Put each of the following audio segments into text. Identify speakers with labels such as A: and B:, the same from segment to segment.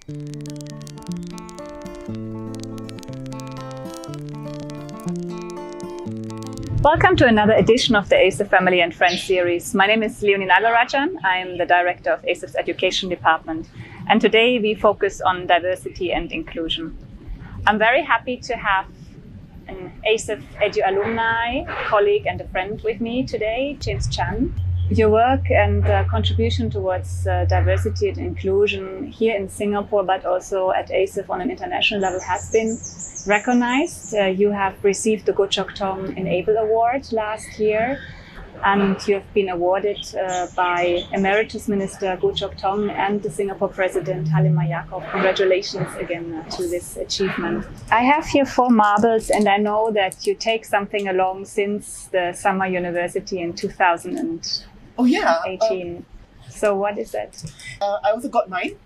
A: Welcome to another edition of the ASEF Family and Friends series. My name is Leonie NAGARAJAN. I am the director of ASEF's Education Department, and today we focus on diversity and inclusion. I'm very happy to have an ASEF Edu alumni, colleague and a friend with me today, James Chan. Your work and contribution towards diversity and inclusion here in Singapore, but also at ASEF on an international level, has been recognized. You have received the Goh Chok Tong Enable Award last year, and you have been awarded by Emeritus Minister Goh Chok Tong and the Singapore President Halimah Yacob. Congratulations again to this achievement. I have here 4 marbles, and I know that you take something along since the Summer University in 2018.
B: Oh yeah.
A: So what is that?
B: I also got mine.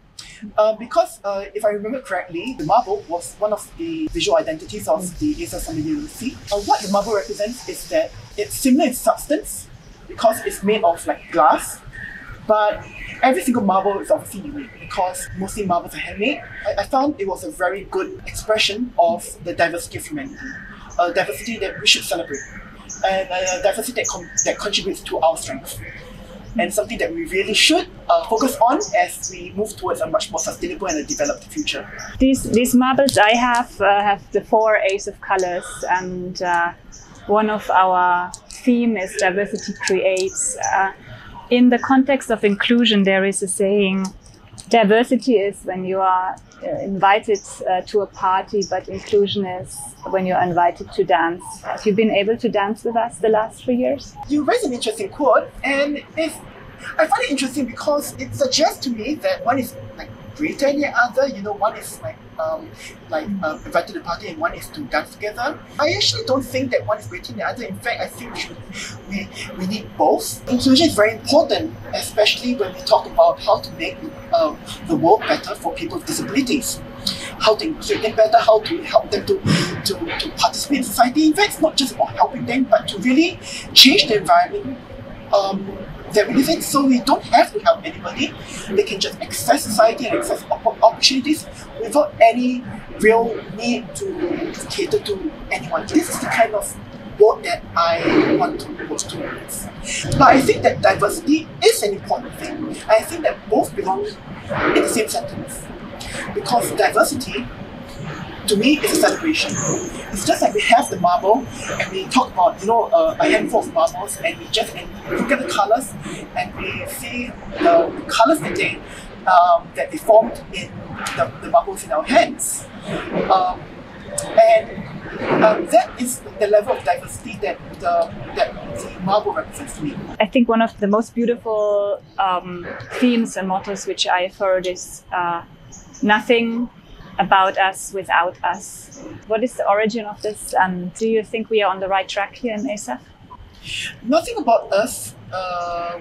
B: Because if I remember correctly, the marble was one of the visual identities of the ASEF Family University. What the marble represents is that it's similar in substance because it's made of like glass, but every single marble is obviously unique because mostly marbles are handmade. I found it was a very good expression of the diversity of humanity, a diversity that we should celebrate, and a diversity that contributes to our strength. And something that we really should focus on as we move towards a much more sustainable and a developed future.
A: These marbles I have the 4 ASEF colors, and one of our theme is diversity creates. In the context of inclusion, there is a saying, diversity is when you are invited to a party, but inclusion is when you're invited to dance. Have you been able to dance with us the last 3 years?
B: You raised an interesting quote, and I find it interesting because it suggests to me that one is like greater than the other. You know, one is invited to the party and one is to dance together. I actually don't think that one is greater than the other. In fact, I think we need both. Inclusion is very important, especially when we talk about how to make the world better for people with disabilities. How to include them better, how to help them to participate in society. In fact, it's not just about helping them, but to really change the environment that we live in, so we don't have to help anybody. They can just access society and access opportunities without any real need to cater to anyone. This is the kind of work that I want to work towards. But I think that diversity is an important thing. I think that both belong in the same sentence. Because diversity, to me, is a celebration. It's just like we have the marble and we talk about, a handful of marbles, and we just look at the colors and we see the colors that they formed in the marbles in our hands. That is the level of diversity that the marble represents to me.
A: I think one of the most beautiful themes and mottos which I've heard is nothing about us without us. What is the origin of this, and do you think we are on the right track here in ASEF?
B: Nothing about us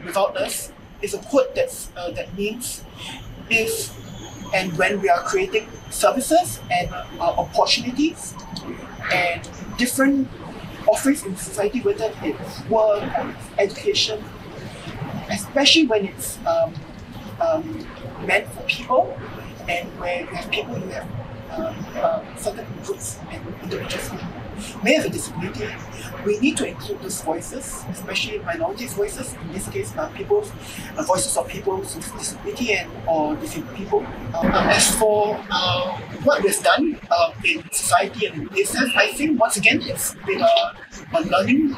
B: without us is a quote that means if and when we are creating services and opportunities and different offerings in society, whether it's work or it's education, especially when it's meant for people, and where you have people who have certain groups and individuals who may have a disability, we need to include those voices, especially minorities' voices, in this case voices of people with disability or disabled people. As for what we've done in society and in ASEF, I think once again it's been a learning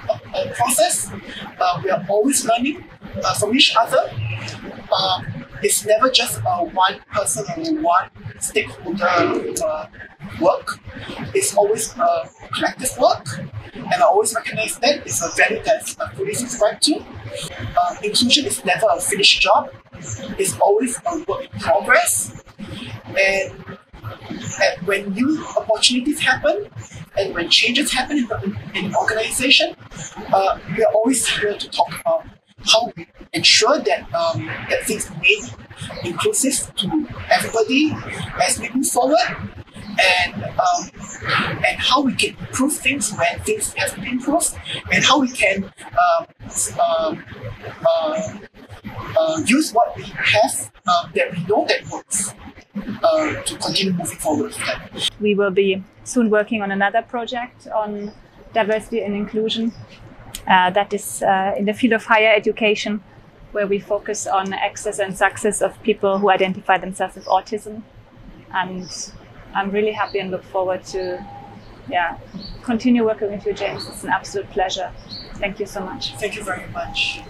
B: process. We are always learning from each other. It's never just one person or one stakeholder work. It's always a collective work, and I always recognize that it's a value that I fully subscribe to. Inclusion is never a finished job. It's always a work in progress. And when new opportunities happen, and when changes happen in an organization, we are always here to talk about how we ensure that that things are made inclusive to everybody as we move forward, and how we can improve things when things have to be improved, and how we can use what we have that we know that works. to continue moving forward with that.
A: We will be soon working on another project on diversity and inclusion that is in the field of higher education, where we focus on access and success of people who identify themselves with autism. And I'm really happy and look forward to continue working with you, James. It's an absolute pleasure. Thank you so much.
B: Thank you very much.